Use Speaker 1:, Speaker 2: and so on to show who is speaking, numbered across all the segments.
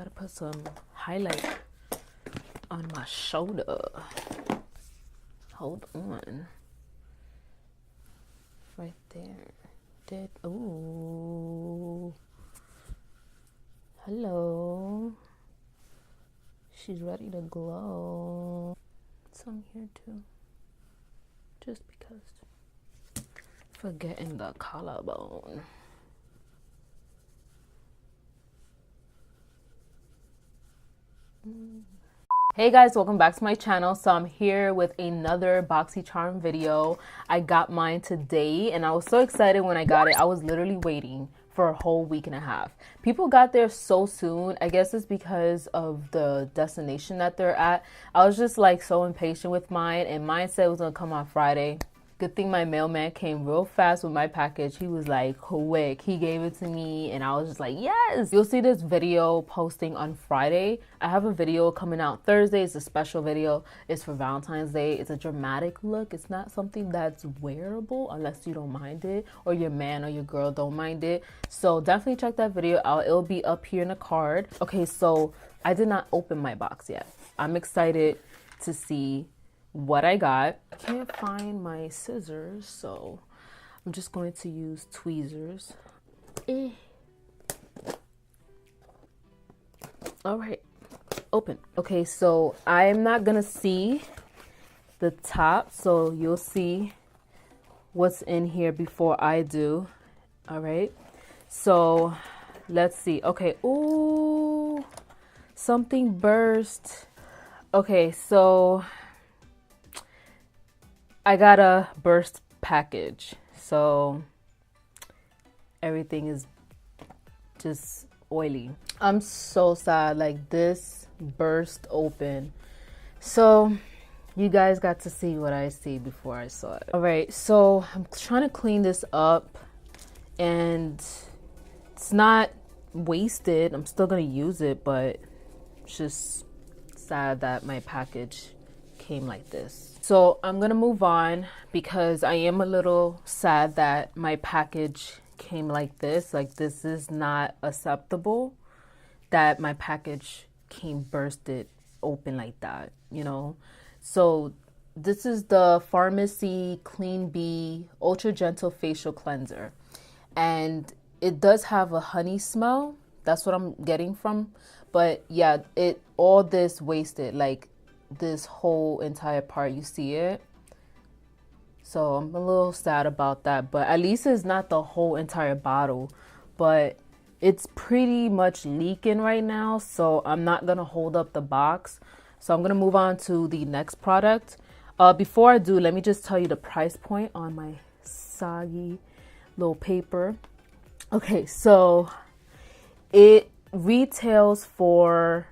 Speaker 1: gotta put some highlight on my shoulder. Hold on. Right there. Ooh. Hello. She's ready to glow. Some here too. Just because. Forgetting the collarbone. Hey guys, welcome back to my channel. So I'm here with another BoxyCharm video. I got mine today and I was so excited when I got it. I was literally waiting for a whole week and a half. People got there so soon. I guess it's because of the destination that they're at. I was just like so impatient with mine, and mine said it was gonna come on Friday. Good thing my mailman came real fast with my package. He was like quick. He gave it to me and I was just like, yes. You'll see this video posting on Friday. I have a video coming out Thursday. It's a special video. It's for Valentine's Day. It's a dramatic look. It's not something that's wearable unless you don't mind it, or your man or your girl don't mind it. So definitely check that video out. It'll be up here in the card. Okay, so I did not open my box yet. I'm excited to see what I got. I can't find my scissors, so I'm just going to use tweezers. All right, open. Okay, so I'm not gonna see the top, so you'll see what's in here before I do. All right, so let's see. Okay, ooh, something burst. Okay, so I got a burst package, so everything is just oily. I'm so sad, like this burst open. So you guys got to see what I see before I saw it. All right, so I'm trying to clean this up and it's not wasted. I'm still gonna use it, but it's just sad that my package came like this. So I'm gonna move on because I am a little sad that my package came like this. Like, this is not acceptable that my package came bursted open like that, you know? So this is the Pharmacy Clean Bee Ultra Gentle Facial Cleanser. And it does have a honey smell. That's what I'm getting from. But yeah, all this wasted, like this whole entire part, you see it. So I'm a little sad about that, but at least it's not the whole entire bottle, but it's pretty much leaking right now, so I'm not gonna hold up the box. So I'm gonna move on to the next product. Before I do, let me just tell you the price point on my soggy little paper. Okay, so it retails for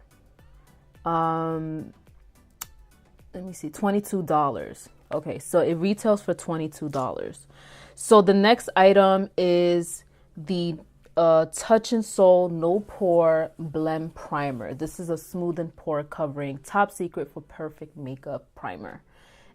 Speaker 1: let me see, $22. Okay, so it retails for $22. So the next item is the Touch and Soul No Pore Blem Primer. This is a smooth and pore covering, top secret for perfect makeup primer.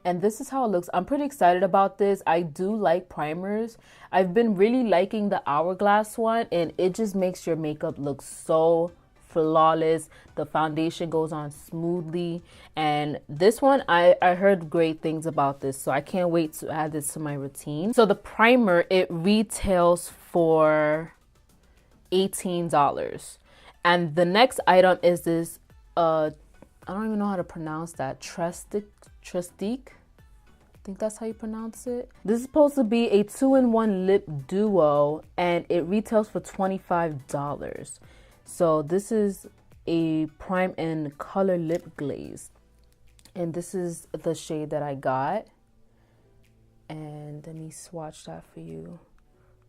Speaker 1: And this is how it looks. I'm pretty excited about this. I do like primers. I've been really liking the Hourglass one, and it just makes your makeup look so flawless. The foundation goes on smoothly, and this one I heard great things about this, so I can't wait to add this to my routine. So the primer, it retails for $18, and the next item is this I don't even know how to pronounce that, Trestique, I think that's how you pronounce it. This is supposed to be a 2-in-1 lip duo, and it retails for $25. So this is a prime and color lip glaze, and this is the shade that I got. And let me swatch that for you.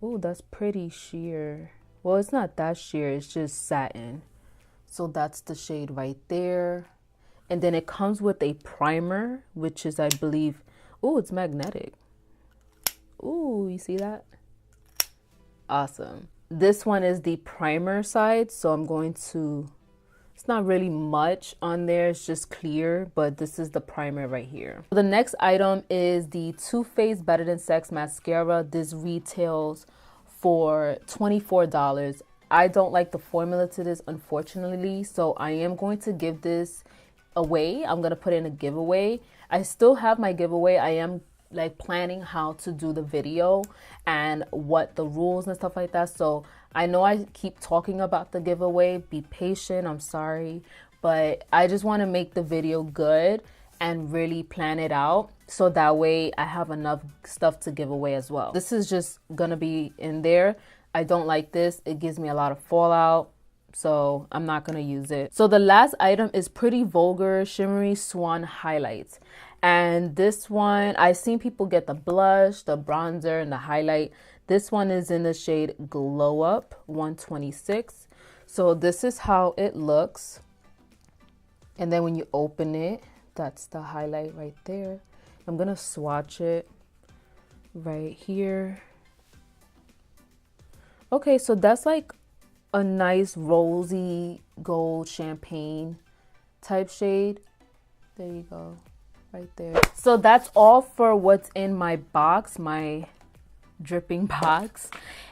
Speaker 1: Oh, that's pretty sheer. Well, it's not that sheer, it's just satin. So that's the shade right there. And then it comes with a primer, which is, I believe, oh, it's magnetic. Oh, you see that? Awesome. This one is the primer side, so I'm going to, it's not really much on there, it's just clear, but this is the primer right here. The next item is the Too Faced Better Than Sex mascara. This retails for $24. I don't like the formula to this, unfortunately, so I am going to give this away. I'm gonna put in a giveaway. I still have my giveaway. I am like planning how to do the video and what the rules and stuff like that. So I know I keep talking about the giveaway. Be patient, I'm sorry, but I just want to make the video good and really plan it out so that way I have enough stuff to give away as well. This is just gonna be in there. I don't like this. It gives me a lot of fallout, so I'm not gonna use it. So the last item is Pretty Vulgar Shimmery Swan Highlights. And this one, I've seen people get the blush, the bronzer, and the highlight. This one is in the shade Glow Up 126. So this is how it looks. And then when you open it, that's the highlight right there. I'm gonna swatch it right here. Okay, so that's like a nice rosy gold champagne type shade. There you go, right there. So that's all for what's in my box, my dripping box.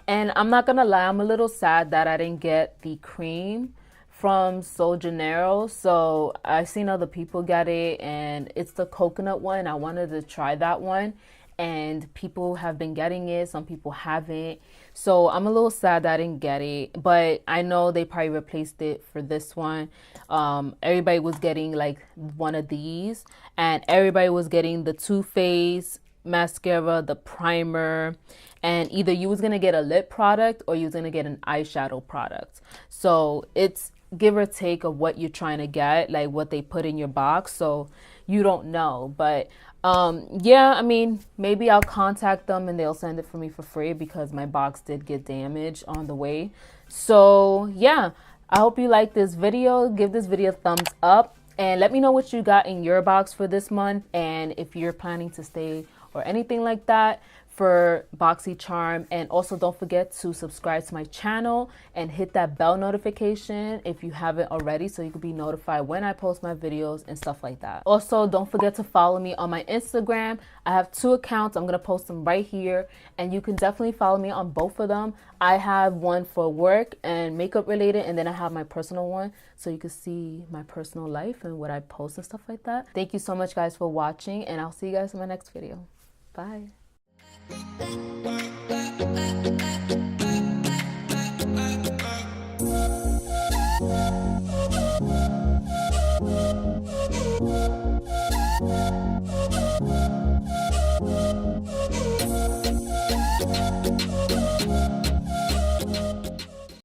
Speaker 1: And I'm not gonna lie, I'm a little sad that I didn't get the cream from So Gennaro. So I've seen other people get it, and it's the coconut one. I wanted to try that one, and people have been getting it, some people haven't. So I'm a little sad that I didn't get it, but I know they probably replaced it for this one. Everybody was getting like one of these, and everybody was getting the Too Faced mascara, the primer, and either you was gonna get a lip product or you was gonna get an eyeshadow product. So it's give or take of what you're trying to get, like what they put in your box, so you don't know. But yeah, I mean, maybe I'll contact them and they'll send it for me for free because my box did get damaged on the way. So yeah, I hope you like this video. Give this video a thumbs up and let me know what you got in your box for this month, and if you're planning to stay or anything like that for BoxyCharm. And also don't forget to subscribe to my channel and hit that bell notification if you haven't already, so you can be notified when I post my videos and stuff like that. Also, don't forget to follow me on my Instagram. I have 2 accounts. I'm gonna post them right here, and you can definitely follow me on both of them. I have one for work and makeup related, and then I have my personal one, so you can see my personal life and what I post and stuff like that. Thank you so much, guys, for watching, and I'll see you guys in my next video. Bye.